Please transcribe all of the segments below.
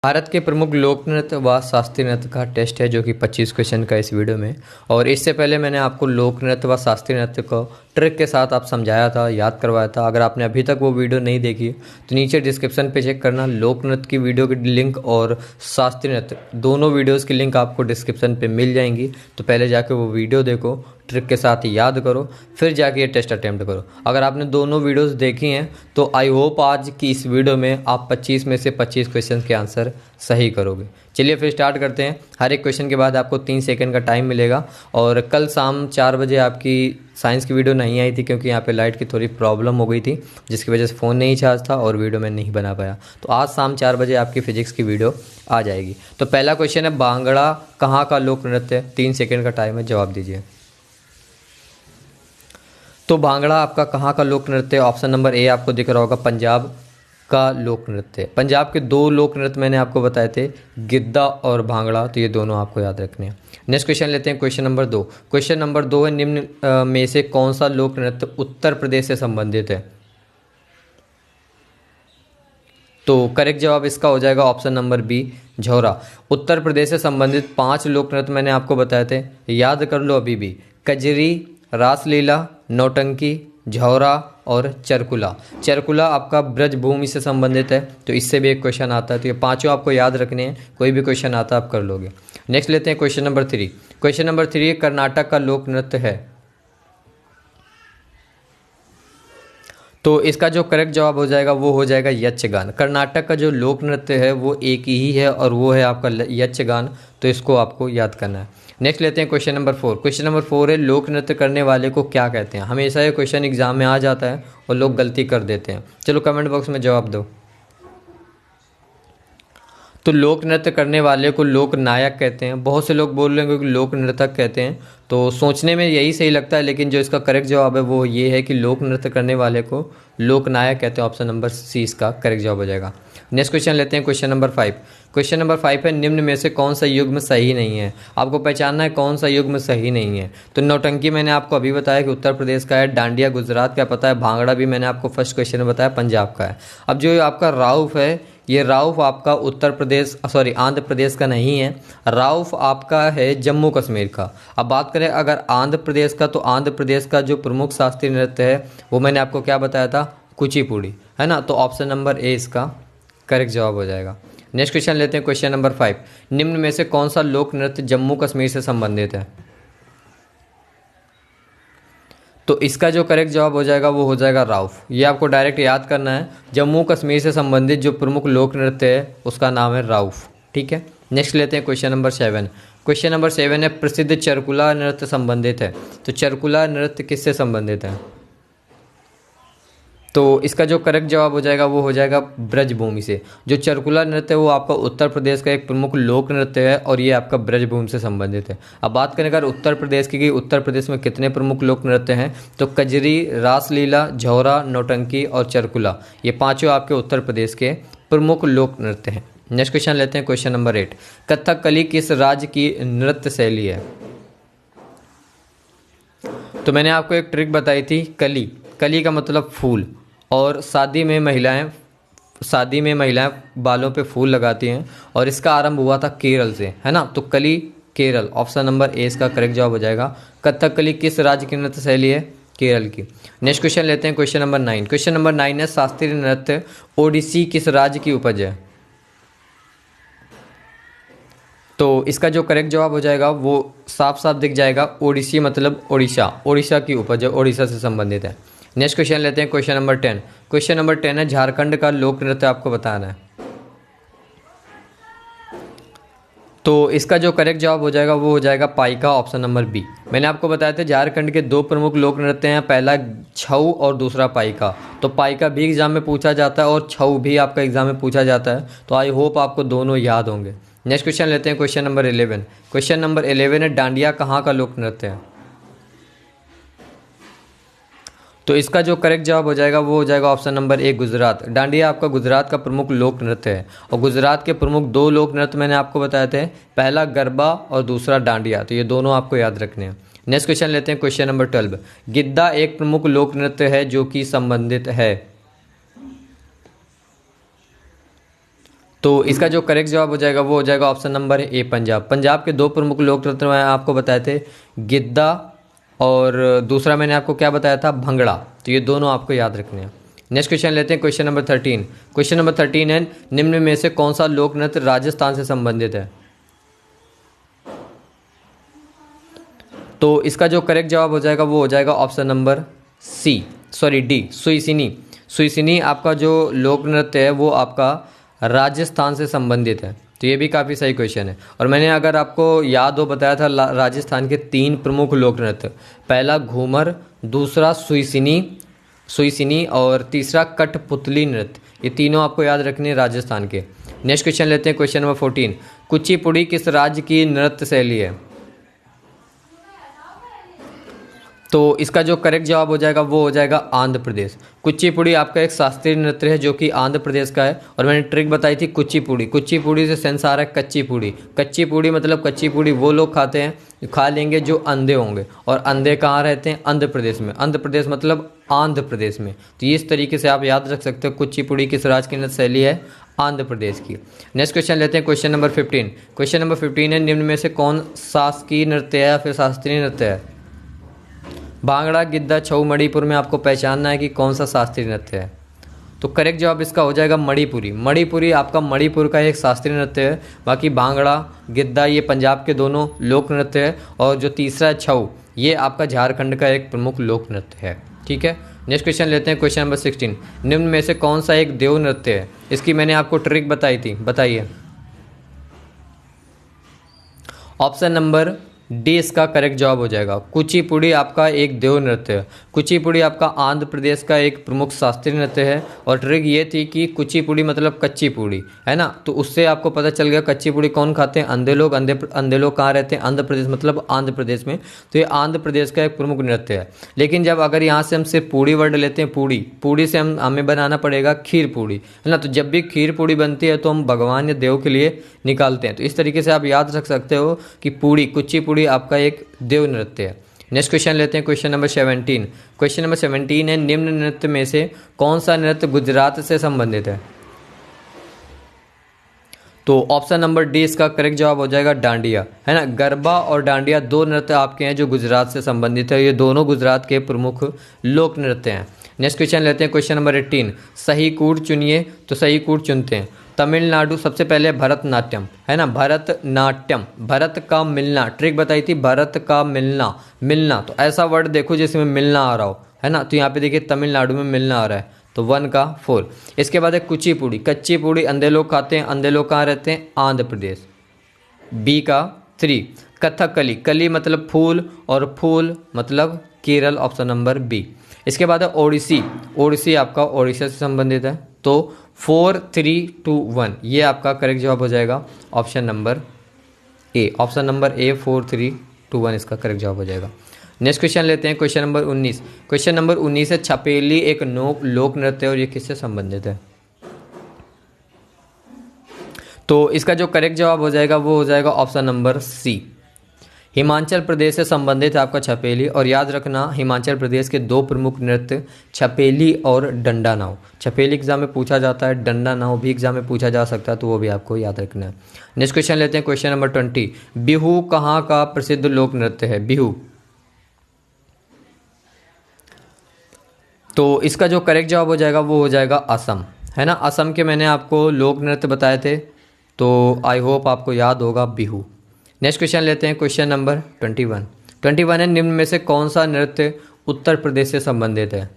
भारत के प्रमुख लोक नृत्य व शास्त्रीय नृत्य का टेस्ट है जो कि 25 क्वेश्चन का इस वीडियो में। और इससे पहले मैंने आपको लोक नृत्य व शास्त्रीय नृत्य को ट्रिक के साथ आप समझाया था, याद करवाया था। अगर आपने अभी तक वो वीडियो नहीं देखी तो नीचे डिस्क्रिप्शन पे चेक करना, लोक नृत्य की वीडियो की लिंक और शास्त्रीय नृत्य दोनों वीडियोज़ की लिंक आपको डिस्क्रिप्शन पर मिल जाएंगी। तो पहले जाके वो वीडियो देखो, ट्रिक के साथ याद करो, फिर जाके ये टेस्ट अटेम्प्ट करो। अगर आपने दोनों वीडियोस देखी हैं तो आई होप आज की इस वीडियो में आप 25 में से 25 क्वेश्चन के आंसर सही करोगे। चलिए फिर स्टार्ट करते हैं। हर एक क्वेश्चन के बाद आपको 3 सेकंड का टाइम मिलेगा। और कल शाम 4 बजे आपकी साइंस की वीडियो नहीं आई थी क्योंकि यहाँ पे लाइट की थोड़ी प्रॉब्लम हो गई थी, जिसकी वजह से फ़ोन नहीं चार्ज था और वीडियो मैं नहीं बना पाया। तो आज शाम 4 बजे आपकी फिजिक्स की वीडियो आ जाएगी। तो पहला क्वेश्चन है, भांगड़ा कहाँ का लोक नृत्य है? 3 सेकंड का टाइम है, जवाब दीजिए। तो भांगड़ा आपका कहाँ का लोक नृत्य है? ऑप्शन नंबर ए आपको दिख रहा होगा, पंजाब का लोक नृत्य। पंजाब के 2 लोक नृत्य मैंने आपको बताए थे, गिद्दा और भांगड़ा, तो ये दोनों आपको याद रखने हैं। नेक्स्ट क्वेश्चन लेते हैं, क्वेश्चन नंबर 2। क्वेश्चन नंबर 2 है, निम्न में से कौन सा लोक नृत्य उत्तर प्रदेश से संबंधित है? तो करेक्ट जवाब इसका हो जाएगा option number B, झौरा। Uttar Pradesh से संबंधित 5 लोक नृत्य मैंने आपको बताए थे, याद कर लो अभी भी। कजरी, रासलीला, नौटंकी, झौरा और चरकुला। चरकुला आपका ब्रजभूमि से संबंधित है, तो इससे भी एक क्वेश्चन आता है। तो ये पांचों आपको याद रखने हैं, कोई भी क्वेश्चन आता है आप कर लोगे। नेक्स्ट लेते हैं question number 3। Question number 3 Karnataka का लोक नृत्य है। तो इसका जो करेक्ट जवाब हो जाएगा वो हो जाएगा यक्षगान। कर्नाटक का जो लोक नृत्य है वो एक ही है और वो है आपका यक्षगान, तो इसको आपको याद करना है। नेक्स्ट लेते हैं क्वेश्चन नंबर 4। क्वेश्चन नंबर 4 है, लोक नृत्य करने वाले को क्या कहते हैं? हमेशा ये क्वेश्चन एग्जाम में आ जाता है और लोग गलती कर देते हैं। चलो कमेंट बॉक्स में जवाब दो। तो लोक नृत्य करने वाले को लोक नायक कहते हैं। बहुत से लोग बोल रहे हैं कि लोक नृतक कहते हैं, तो सोचने में यही सही लगता है, लेकिन जो इसका करेक्ट जवाब है वो ये है कि लोक नृत्य करने वाले को लोक नायक कहते हैं। ऑप्शन नंबर सी इसका करेक्ट जवाब हो जाएगा। नेक्स्ट क्वेश्चन लेते हैं, क्वेश्चन नंबर 5। क्वेश्चन नंबर 5 है, निम्न में से कौन सा युग्म सही नहीं है? आपको पहचानना है कौन सा युग्म सही नहीं है। तो नौटंकी मैंने आपको अभी बताया कि उत्तर प्रदेश का है, डांडिया गुजरात का पता है, भांगड़ा भी मैंने आपको फर्स्ट क्वेश्चन में बताया पंजाब का है। अब जो आपका राउफ है, ये राउफ आपका आंध्र प्रदेश का नहीं है, राउफ आपका है जम्मू कश्मीर का। अब बात करें अगर आंध्र प्रदेश का, तो आंध्र प्रदेश का जो प्रमुख शास्त्रीय नृत्य है वो मैंने आपको क्या बताया था? कुचिपुड़ी, है ना। तो ऑप्शन नंबर ए इसका करेक्ट जवाब हो जाएगा। नेक्स्ट क्वेश्चन लेते हैं, क्वेश्चन नंबर 5। निम्न में से कौन सा लोक नृत्य जम्मू कश्मीर से संबंधित है? तो इसका जो करेक्ट जवाब हो जाएगा वो हो जाएगा राउफ। ये आपको डायरेक्ट याद करना है, जम्मू कश्मीर से संबंधित जो प्रमुख लोक नृत्य है उसका नाम है राउफ, ठीक है। नेक्स्ट लेते हैं क्वेश्चन नंबर 7। क्वेश्चन नंबर 7 है, प्रसिद्ध चरकुला नृत्य संबंधित है। तो चरकुला नृत्य किससे संबंधित है? तो इसका जो करेक्ट जवाब हो जाएगा वो हो जाएगा ब्रजभूमि से। जो चरकुला नृत्य है वो आपका उत्तर प्रदेश का एक प्रमुख लोक नृत्य है और ये आपका ब्रजभूमि से संबंधित है। अब बात करें अगर उत्तर प्रदेश की, उत्तर प्रदेश में कितने प्रमुख लोक नृत्य हैं? तो कजरी, रासलीला, झौरा, नौटंकी और चरकुला, ये पाँचों आपके उत्तर प्रदेश के प्रमुख लोक नृत्य हैं। नेक्स्ट क्वेश्चन लेते हैं, क्वेश्चन नंबर 8। कथकली किस राज्य की नृत्य शैली है? तो मैंने आपको एक ट्रिक बताई थी, कली। कली का मतलब फूल, और शादी में महिलाएं बालों पे फूल लगाती हैं और इसका आरंभ हुआ था केरल से, है ना। तो कली केरल, ऑप्शन नंबर ए इसका करेक्ट जवाब हो जाएगा। कथकली किस राज्य की नृत्य शैली है? केरल की। नेक्स्ट क्वेश्चन लेते हैं, क्वेश्चन नंबर 9। क्वेश्चन नंबर 9 है, शास्त्रीय नृत्य ओडिसी किस राज्य की उपज है? तो इसका जो करेक्ट जवाब हो जाएगा वो साफ साफ दिख जाएगा, ओडिसी मतलब ओडिशा, ओडिशा की उपज है, ओडिशा से संबंधित है। नेक्स्ट क्वेश्चन लेते हैं, क्वेश्चन नंबर 10। क्वेश्चन नंबर 10 है, झारखंड का लोक नृत्य आपको बताना है। तो इसका जो करेक्ट जवाब हो जाएगा वो हो जाएगा पाइका, ऑप्शन नंबर बी। मैंने आपको बताया था झारखंड के 2 प्रमुख लोक नृत्य हैं, पहला छऊ और दूसरा पाइका। तो पाइका भी एग्जाम में पूछा जाता है और छऊ भी आपका एग्जाम में पूछा जाता है, तो आई होप आपको दोनों याद होंगे। नेक्स्ट क्वेश्चन लेते हैं, क्वेश्चन नंबर 11। क्वेश्चन नंबर 11 है, डांडिया कहाँ का लोक नृत्य है? तो इसका जो करेक्ट जवाब हो जाएगा वो हो जाएगा option number A, Gujarat. Dandiya आपका गुजरात का प्रमुख लोक नृत्य है और गुजरात के प्रमुख 2 लोक नृत्य मैंने आपको बताए थे, पहला गरबा और दूसरा डांडिया, तो ये दोनों आपको याद रखने हैं। नेक्स्ट क्वेश्चन लेते हैं, क्वेश्चन नंबर 12। गिद्दा एक प्रमुख लोक नृत्य है जो कि संबंधित है। तो इसका जो करेक्ट जवाब हो जाएगा वो हो जाएगा option number A Punjab. Punjab के दो प्रमुख लोक नृत्य मैं आपको बताए थे, गिद्दा और दूसरा मैंने आपको क्या बताया था, भंगड़ा। तो ये दोनों आपको याद रखने हैं। नेक्स्ट क्वेश्चन लेते हैं, क्वेश्चन नंबर 13। क्वेश्चन नंबर 13 है, निम्न में से कौन सा लोक नृत्य राजस्थान से संबंधित है। तो इसका जो करेक्ट जवाब हो जाएगा वो हो जाएगा ऑप्शन नंबर डी, सुईसिनी। सुईसिनी आपका जो लोक नृत्य है वो आपका राजस्थान से संबंधित है। तो ये भी काफ़ी सही क्वेश्चन है। और मैंने अगर आपको याद हो बताया था राजस्थान के 3 प्रमुख लोक नृत्य, पहला घूमर, दूसरा सुईसिनी और तीसरा कठपुतली नृत्य। ये तीनों आपको याद रखने हैं राजस्थान के। नेक्स्ट क्वेश्चन लेते हैं, क्वेश्चन नंबर 14। कुचिपुड़ी किस राज्य की नृत्य शैली है। तो इसका जो करेक्ट जवाब हो जाएगा वो हो जाएगा आंध्र प्रदेश। कुचिपुड़ी आपका एक शास्त्रीय नृत्य है जो कि आंध्र प्रदेश का है। और मैंने ट्रिक बताई थी कुचिपुड़ी, कुचिपुड़ी से सेंस आ रहा है कच्ची पूड़ी। कच्ची पूड़ी मतलब कच्ची पूड़ी वो लोग खाते हैं, खा लेंगे जो अंधे होंगे। और अंधे कहाँ रहते हैं, आंध्र प्रदेश में। आंध्र प्रदेश मतलब आंध्र प्रदेश में। तो इस तरीके से आप याद रख सकते हो कुचिपुड़ी किस राज्य की नृत्य शैली है, आंध्र प्रदेश की। नेक्स्ट क्वेश्चन लेते हैं, क्वेश्चन नंबर 15। क्वेश्चन नंबर 15 है, निम्न में से कौन शासकीय नृत्य है या फिर शास्त्रीय नृत्य है। भांगड़ा, गिद्दा, छऊ, मणिपुर में आपको पहचानना है कि कौन सा शास्त्रीय नृत्य है। तो करेक्ट जवाब इसका हो जाएगा मणिपुरी। मणिपुरी आपका मणिपुर का एक शास्त्रीय नृत्य है। बाकी भांगड़ा, गिद्दा ये पंजाब के दोनों लोक नृत्य है। और जो तीसरा है छऊ, ये आपका झारखंड का एक प्रमुख लोक नृत्य है। ठीक है, नेक्स्ट क्वेश्चन लेते हैं, क्वेश्चन नंबर 16। निम्न में से कौन सा एक देव नृत्य है। इसकी मैंने आपको ट्रिक बताई थी, बताइए। ऑप्शन नंबर डी इसका करेक्ट जवाब हो जाएगा। कुचिपुड़ी आपका एक देव नृत्य है। कुचिपुड़ी आपका आंध्र प्रदेश का एक प्रमुख शास्त्रीय नृत्य है। और ट्रिक ये थी कि कुचिपुड़ी मतलब कच्ची पूड़ी है ना, तो उससे आपको पता चल गया कच्ची पूड़ी कौन खाते हैं, अंधे लोग। अंधे लोग कहाँ रहते हैं, आंध्र प्रदेश मतलब आंध्र प्रदेश में। तो ये आंध्र प्रदेश का एक प्रमुख नृत्य है। लेकिन जब अगर यहाँ से हम सिर्फ पूड़ी वर्ड लेते हैं, पूड़ी से हमें बनाना पड़ेगा खीर पूड़ी, है ना। तो जब भी खीर पूड़ी बनती है तो हम भगवान या देव के लिए निकालते हैं। तो इस तरीके से आप याद रख सकते हो कि कुच्ची पूड़ी आपका एक देव नृत्य है। नेक्स्ट क्वेश्चन लेते हैं, क्वेश्चन नंबर 17। क्वेश्चन नंबर 17 है, निम्न नृत्य में से कौन सा नृत्य गुजरात से संबंधित है। तो ऑप्शन नंबर डी इसका करेक्ट जवाब हो जाएगा डांडिया, है ना। गरबा और डांडिया दो नृत्य आपके हैं जो गुजरात से संबंधित है। ये दोनों गुजरात के प्रमुख लोक नृत्य हैं। नेक्स्ट क्वेश्चन लेते हैं, क्वेश्चन नंबर 18। सही कूट चुनिए, तो सही कूट चुनते हैं। तमिलनाडु सबसे पहले भरतनाट्यम, है ना, भरतनाट्यम, भरत का मिलना। ट्रिक बताई थी, भरत का मिलना। तो ऐसा वर्ड देखो जिसमें मिलना आ रहा हो, है ना। तो यहाँ पे देखिए तमिलनाडु में मिलना आ रहा है, तो 1 का 4। इसके बाद है कुचिपुड़ी, कच्ची पूड़ी अंधे लोग खाते हैं। अंधे लोग कहाँ रहते हैं, आंध्र प्रदेश, बी का 3। कथकली, कली मतलब फूल और फूल मतलब केरल, ऑप्शन नंबर बी। इसके बाद है ओडिसी, ओडिसी आपका ओडिशा से संबंधित है। तो 4 3 2 1 ये आपका करेक्ट जवाब हो जाएगा option number A. Option number A 4 3 2 1 इसका करेक्ट जवाब हो जाएगा। नेक्स्ट क्वेश्चन लेते हैं, क्वेश्चन नंबर 19। क्वेश्चन नंबर 19 है, छपेली एक लोक नृत्य है और ये किससे संबंधित है। तो इसका जो करेक्ट जवाब हो जाएगा वो हो जाएगा option number C, Himachal Pradesh से संबंधित है आपका छपेली। और याद रखना हिमाचल प्रदेश के दो प्रमुख नृत्य छपेली और डंडा नाव। छपेली एग्जाम में पूछा जाता है, डंडा नाव भी एग्जाम में पूछा जा सकता है, तो वो भी आपको याद रखना है। नेक्स्ट क्वेश्चन लेते हैं, क्वेश्चन नंबर 20। बिहू कहाँ का प्रसिद्ध लोक नृत्य है, बिहू। तो इसका जो करेक्ट जवाब हो जाएगा वो हो जाएगा असम, है ना। असम के मैंने आपको लोक नृत्य बताए थे, तो आई होप आपको याद होगा बिहू। नेक्स्ट क्वेश्चन लेते हैं, क्वेश्चन नंबर 21 है, निम्न में से कौन सा नृत्य उत्तर प्रदेश से संबंधित है।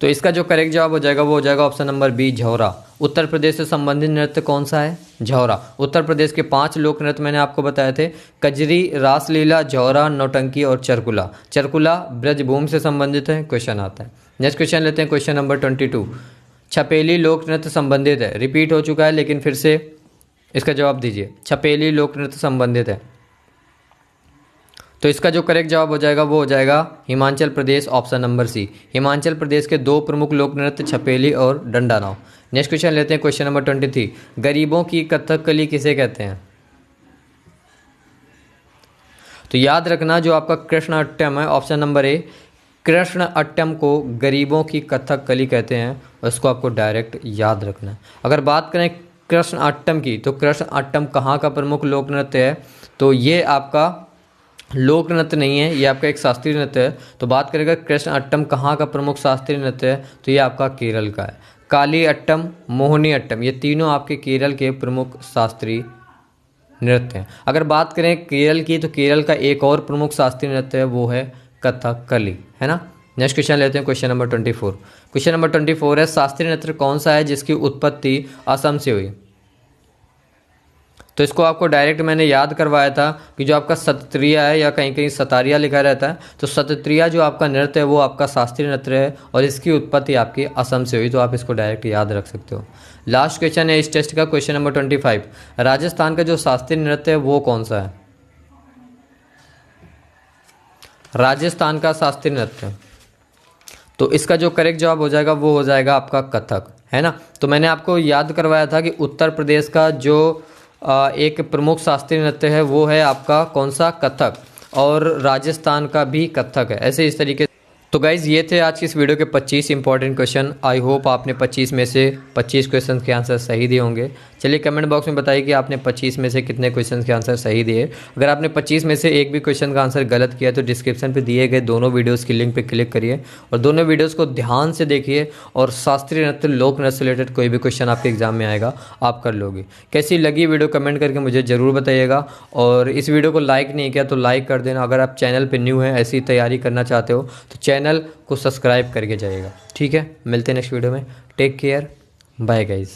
तो इसका जो करेक्ट जवाब हो जाएगा वो हो जाएगा option number B, झौरा। Uttar Pradesh से संबंधित नृत्य कौन सा है, झौरा। उत्तर प्रदेश के 5 लोक नृत्य मैंने आपको बताए थे, कजरी, रासलीला, झौरा, नौटंकी और चरकुला। चरकुला ब्रजभूमि से संबंधित है, क्वेश्चन आता है। नेक्स्ट क्वेश्चन लेते हैं, क्वेश्चन नंबर 22। छपेली लोक नृत्य संबंधित है, रिपीट हो चुका है लेकिन फिर से इसका जवाब दीजिए। छपेली लोक नृत्य संबंधित है, तो इसका जो करेक्ट जवाब हो जाएगा वो हो जाएगा Himachal Pradesh, option number C. Himachal Pradesh के 2 प्रमुख लोक नृत्य छपेली और डंडा नाव। नेक्स्ट क्वेश्चन लेते हैं, क्वेश्चन नंबर 23। गरीबों की कथकली किसे कहते हैं। तो याद रखना जो आपका कृष्णाट्यम है, option number A, Krishna Attam को गरीबों की कथकली कहते हैं, और इसको आपको डायरेक्ट याद रखना है। अगर बात करें कृष्ण अट्टम की, तो कृष्ण अट्टम कहाँ का प्रमुख लोक नृत्य है? तो ये आपका लोक नृत्य नहीं है, ये आपका एक शास्त्रीय नृत्य है। तो बात करेगा कृष्ण अट्टम कहाँ का प्रमुख शास्त्रीय नृत्य है, तो ये आपका केरल का है। काली अट्टम, मोहिनी अट्टम, ये तीनों आपके केरल के प्रमुख शास्त्रीय नृत्य हैं। अगर बात करें केरल की, तो केरल का एक और प्रमुख शास्त्रीय नृत्य है, वो है कथकली, है ना। नेक्स्ट क्वेश्चन लेते हैं, क्वेश्चन नंबर 24। क्वेश्चन नंबर 24 है, शास्त्रीय नृत्य कौन सा है जिसकी उत्पत्ति असम से हुई? तो इसको आपको डायरेक्ट मैंने याद करवाया था कि जो आपका सत्त्रिया है, या कहीं कहीं सतारिया लिखा रहता है, तो सत्त्रिया जो आपका नृत्य है वो आपका शास्त्रीय नृत्य है, और इसकी उत्पत्ति आपकी असम से हुई। तो आप इसको डायरेक्ट याद रख सकते हो। लास्ट क्वेश्चन है इस टेस्ट का, क्वेश्चन नंबर 25। राजस्थान का जो शास्त्रीय नृत्य है वो कौन सा है? राजस्थान का शास्त्रीय नृत्य, तो इसका जो करेक्ट जवाब हो जाएगा वो हो जाएगा आपका कथक, है ना। तो मैंने आपको याद करवाया था कि उत्तर प्रदेश का जो एक प्रमुख शास्त्रीय नृत्य है वो है आपका कौन सा? कथक, और राजस्थान का भी कथक है। ऐसे इस तरीके। तो गाइज़ ये थे आज की इस वीडियो के 25 इंपॉर्टेंट क्वेश्चन। आई होप आपने 25 में से 25 क्वेश्चन के आंसर सही दिए होंगे। चलिए कमेंट बॉक्स में बताइए कि आपने 25 में से कितने क्वेश्चन के आंसर सही दिए। अगर आपने 25 में से एक भी क्वेश्चन का आंसर गलत किया तो डिस्क्रिप्शन पे दिए गए दोनों वीडियोज़ की लिंक पर क्लिक करिए और दोनों वीडियोज़ को ध्यान से देखिए, और शास्त्रीय नृत्य, लोक नृत्य से रिलेटेड कोई भी क्वेश्चन आपके एग्जाम में आएगा आप कर लोगे। कैसी लगी वीडियो कमेंट करके मुझे ज़रूर बताइएगा, और इस वीडियो को लाइक नहीं किया तो लाइक कर देना। अगर आप चैनल पर न्यू हैं, ऐसी तैयारी करना चाहते हो, तो चैनल को सब्सक्राइब करके जाइएगा। ठीक है, मिलते हैं नेक्स्ट वीडियो में। Take care, bye guys.